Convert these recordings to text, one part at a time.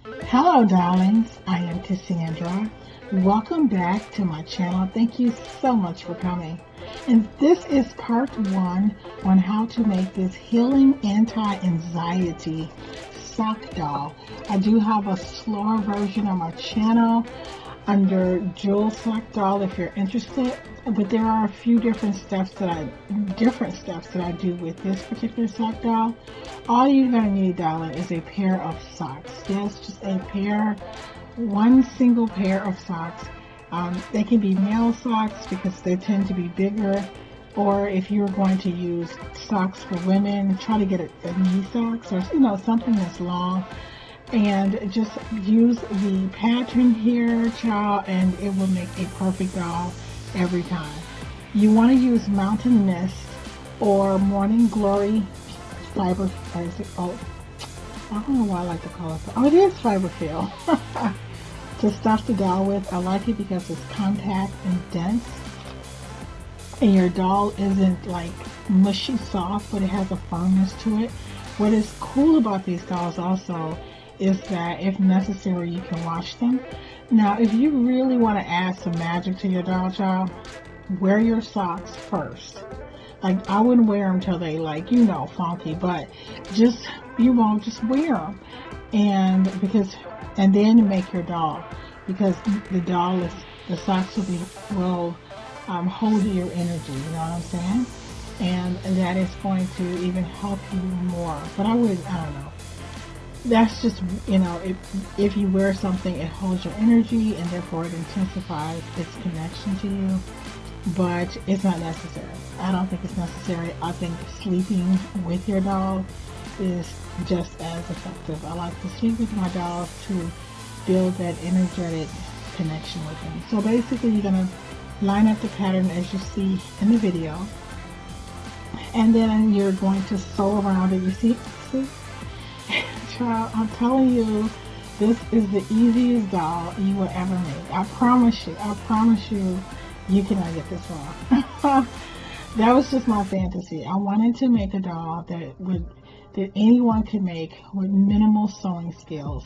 Hello, darlings. I am Cassandra. Welcome back to my channel. Thank you so much for coming. And this is part one on how to make this healing anti-anxiety sock doll. I do have a slower version on my channel under Jewel Sock Doll if you're interested. But there are a few different steps that I do with this particular sock doll. All you're gonna need, darling, is a pair of socks. Yes, just a pair, one single pair of socks. They can be male socks because they tend to be bigger, or if you're going to use socks for women, try to get a knee socks or something that's long. And just use the pattern here, child, and it will make a perfect doll every time. You want to use Mountain Mist or Morning Glory fiber. Oh, I don't know why I like to call it. Oh, it is fiber fill to stuff the doll with. I like it because it's compact and dense, and your doll isn't like mushy soft, but it has a firmness to it. What is cool about these dolls also is that if necessary you can wash them. Now if you really want to add some magic to your doll, child, wear your socks first. Like, I wouldn't wear them till they funky, but just wear them, and then make your doll, because the socks will hold your energy, you know what I'm saying, and that is going to even help you more. But I don't know. That's just, if you wear something, it holds your energy and therefore it intensifies its connection to you. But it's not necessary. I don't think it's necessary. I think sleeping with your doll is just as effective. I like to sleep with my dolls to build that energetic connection with them. So basically, you're going to line up the pattern as you see in the video. And then you're going to sew around it. You see? Child, I'm telling you, this is the easiest doll you will ever make. I promise you, you cannot get this wrong. That was just my fantasy. I wanted to make a doll that anyone could make with minimal sewing skills.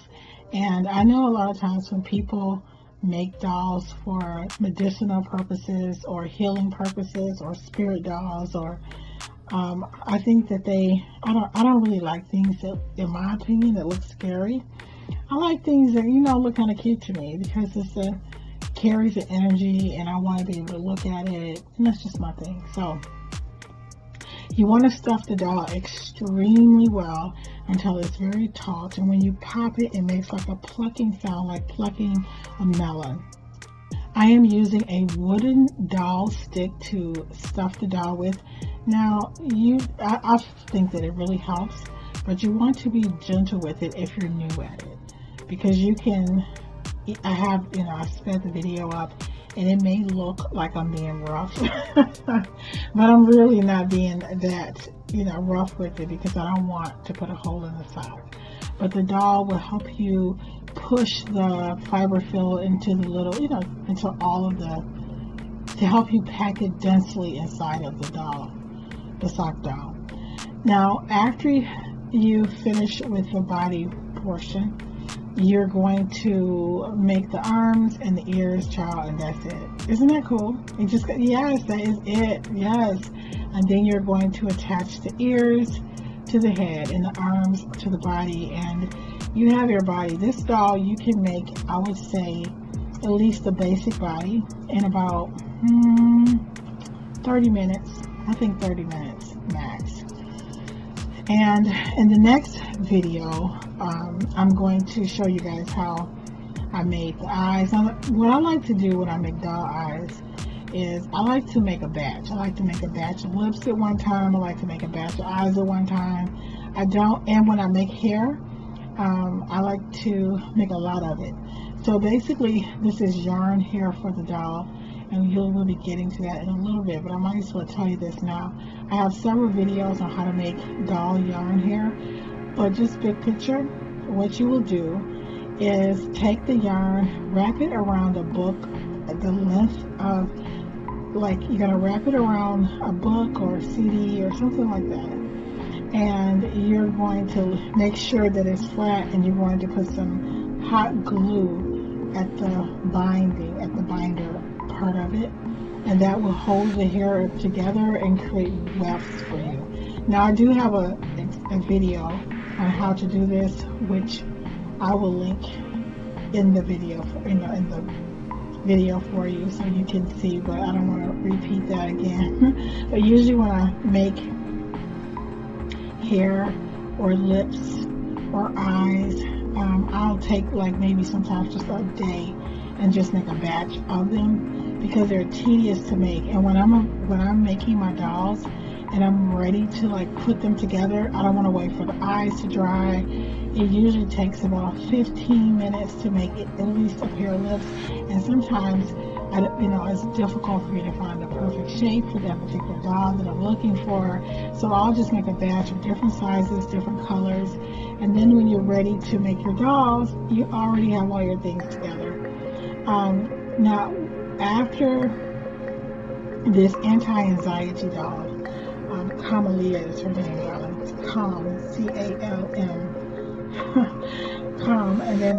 And I know a lot of times when people make dolls for medicinal purposes or healing purposes or spirit dolls, or I think that I don't really like things that, in my opinion, that look scary. I like things that, look kind of cute to me, because it carries the energy and I want to be able to look at it, and that's just my thing. So you want to stuff the doll extremely well until it's very taut, and when you pop it, it makes like a plucking sound, like plucking a melon. I am using a wooden doll stick to stuff the doll with. Now, I think that it really helps, but you want to be gentle with it if you're new at it, because I sped the video up and it may look like I'm being rough, but I'm really not being that, rough with it, because I don't want to put a hole in the sock. But the doll will help you push the fiber fill into the little, into all of to help you pack it densely inside of the sock doll. Now, after you finish with the body portion, you're going to make the arms and the ears, child, and that's it. Isn't that cool? Yes, that is it. Yes. And then you're going to attach the ears to the head and the arms to the body, and you have your body. This doll you can make, I would say, at least the basic body in about 30 minutes. I think 30 minutes max. And in the next video, I'm going to show you guys how I made the eyes. What I like to do when I make doll eyes is I like to make a batch. I like to make a batch of lips at one time. I like to make a batch of eyes at one time. And when I make hair, I like to make a lot of it. So basically, this is yarn hair for the doll, and we'll be getting to that in a little bit, but I might as well tell you this now. I have several videos on how to make doll yarn hair, but just big picture, what you will do is take the yarn, wrap it around a book at the length of, like, you're going to wrap it around a book or a CD or something like that, and you're going to make sure that it's flat, and you're going to put some hot glue at the binder part of it, and that will hold the hair together and create wefts for you. Now I do have a video on how to do this, which I will link in the video in the video for you so you can see, but I don't want to repeat that again. But usually when I make hair or lips or eyes, I'll take like maybe sometimes just a day and just make a batch of them because they're tedious to make. And when I'm making my dolls and I'm ready to like put them together, I don't want to wait for the eyes to dry. It usually takes about 15 minutes to make it, at least a pair of lips, and sometimes it's difficult for me to find the perfect shape for that particular doll that I'm looking for. So I'll just make a batch of different sizes, different colors, and then when you're ready to make your dolls, you already have all your things together. Now, after this anti-anxiety doll, Camalia is her name, darling. It's Calm, C-A-L-M. Calm, and then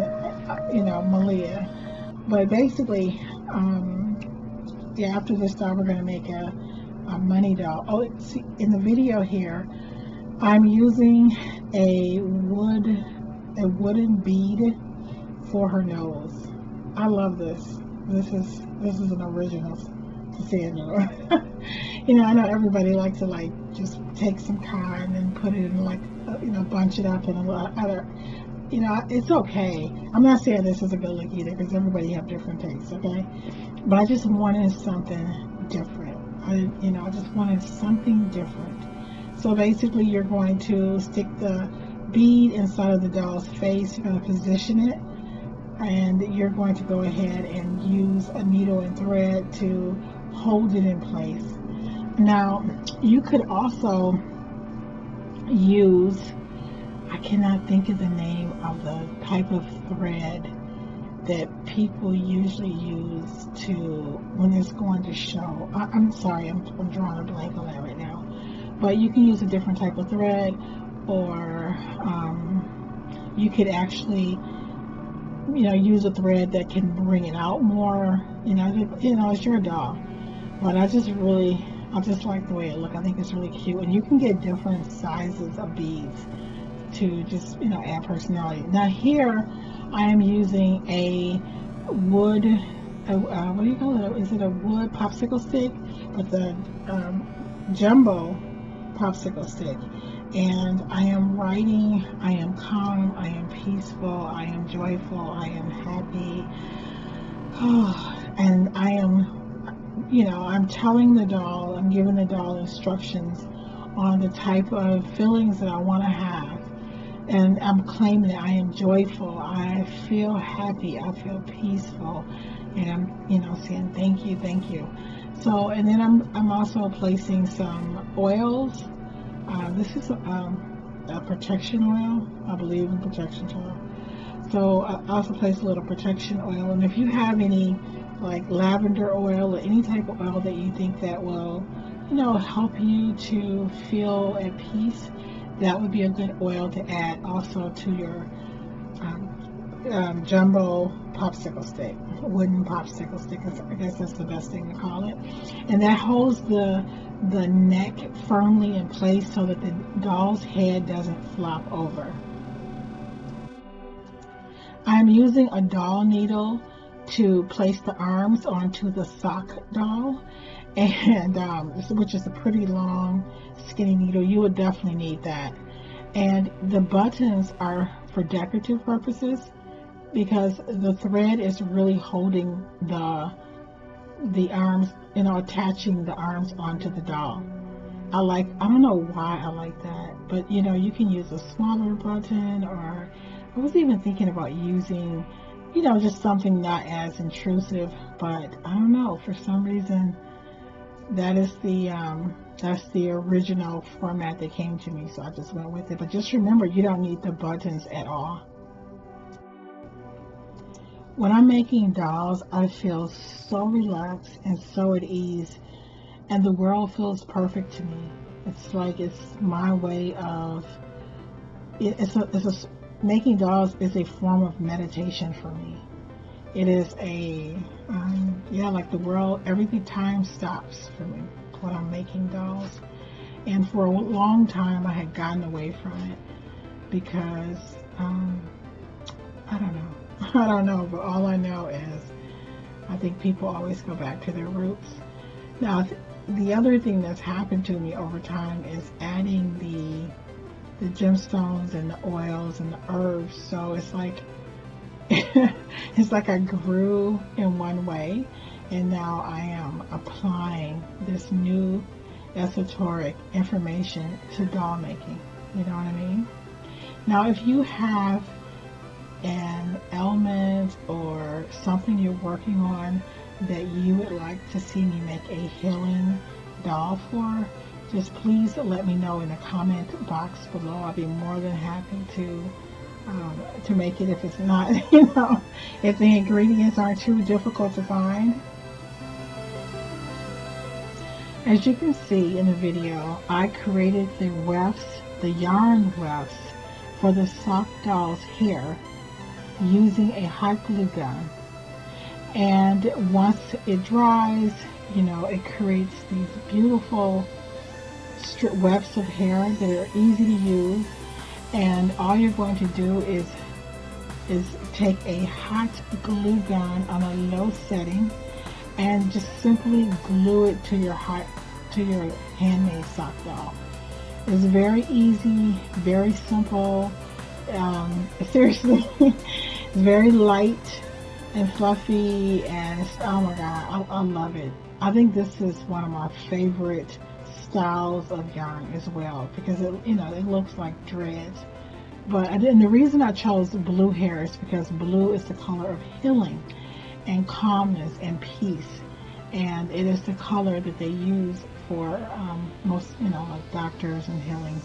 Malia. But basically, after this doll, we're going to make a money doll. Oh, see, in the video here, I'm using a wooden bead for her nose. I love this. This is an original Cassandra. I know everybody likes to like just take some cotton and put it in like bunch it up in a lot other. It's okay. I'm not saying this is a good look either because everybody have different tastes, okay? But I just wanted something different. I just wanted something different. So basically, you're going to stick the bead inside of the doll's face. You're going to position it, and you're going to go ahead and use a needle and thread to hold it in place. Now, you could also use, I cannot think of the name of the type of thread that people usually use when it's going to show. I'm sorry, I'm drawing a blank on that right now. But you can use a different type of thread, or you could actually, use a thread that can bring it out more. It's your doll. But I just like the way it looks. I think it's really cute, and you can get different sizes of beads to just add personality. Now here I am using a wood, what do you call it? Is it a wood popsicle stick? But the jumbo popsicle stick. And I am writing, I am calm, I am peaceful, I am joyful, I am happy. And I am, I'm telling the doll, I'm giving the doll instructions on the type of feelings that I want to have. And I'm claiming that I am joyful, I feel happy, I feel peaceful, and I'm, saying thank you, thank you. So, and then I'm also placing some oils. This is a protection oil, I believe in protection oil. So I also place a little protection oil, and if you have any like lavender oil or any type of oil that you think that will, help you to feel at peace, that would be a good oil to add also to your jumbo popsicle stick, wooden popsicle stick. I guess that's the best thing to call it. And that holds the neck firmly in place so that the doll's head doesn't flop over. I'm using a doll needle to place the arms onto the sock doll, and which is a pretty long skinny needle. You would definitely need that. And the buttons are for decorative purposes because the thread is really holding the arms, attaching the arms onto the doll. I don't know why I like that, but you can use a smaller button, or I was even thinking about using just something not as intrusive, but I don't know, for some reason that's the original format that came to me, so I just went with it. But just remember, you don't need the buttons at all. When I'm making dolls, I feel so relaxed and so at ease, and the world feels perfect to me. It's like it's my way of, it's making dolls is a form of meditation for me. It is yeah, like the world, everything, time stops for me when I'm making dolls. And for a long time, I had gotten away from it because, I don't know. I don't know, but all I know is I think people always go back to their roots. Now, the other thing that's happened to me over time is adding the gemstones and the oils and the herbs. So it's like it's like I grew in one way, and now I am applying this new esoteric information to doll making. You know what I mean? Now, if you have an element or something you're working on that you would like to see me make a healing doll for, just please let me know in the comment box below. I'll be more than happy to make it if it's not, if the ingredients aren't too difficult to find. As you can see in the video, I created the wefts, the yarn wefts for the sock doll's hair using a hot glue gun. And once it dries, it creates these beautiful wefts of hair that are easy to use. And all you're going to do is take a hot glue gun on a low setting and just simply glue it to your handmade sock doll. It's very easy, very simple. Seriously, it's very light and fluffy, and oh my god, I love it. I think this is one of my favorite styles of yarn as well, because it looks like dreads. And the reason I chose blue hair is because blue is the color of healing and calmness and peace, and it is the color that they use for most like doctors and healings,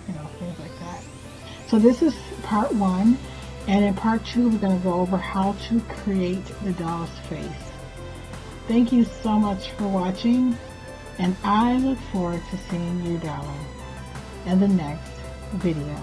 things like that. So this is part 1, and in part 2 we're going to go over how to create the doll's face. Thank you so much for watching, and I look forward to seeing you, darling, in the next video.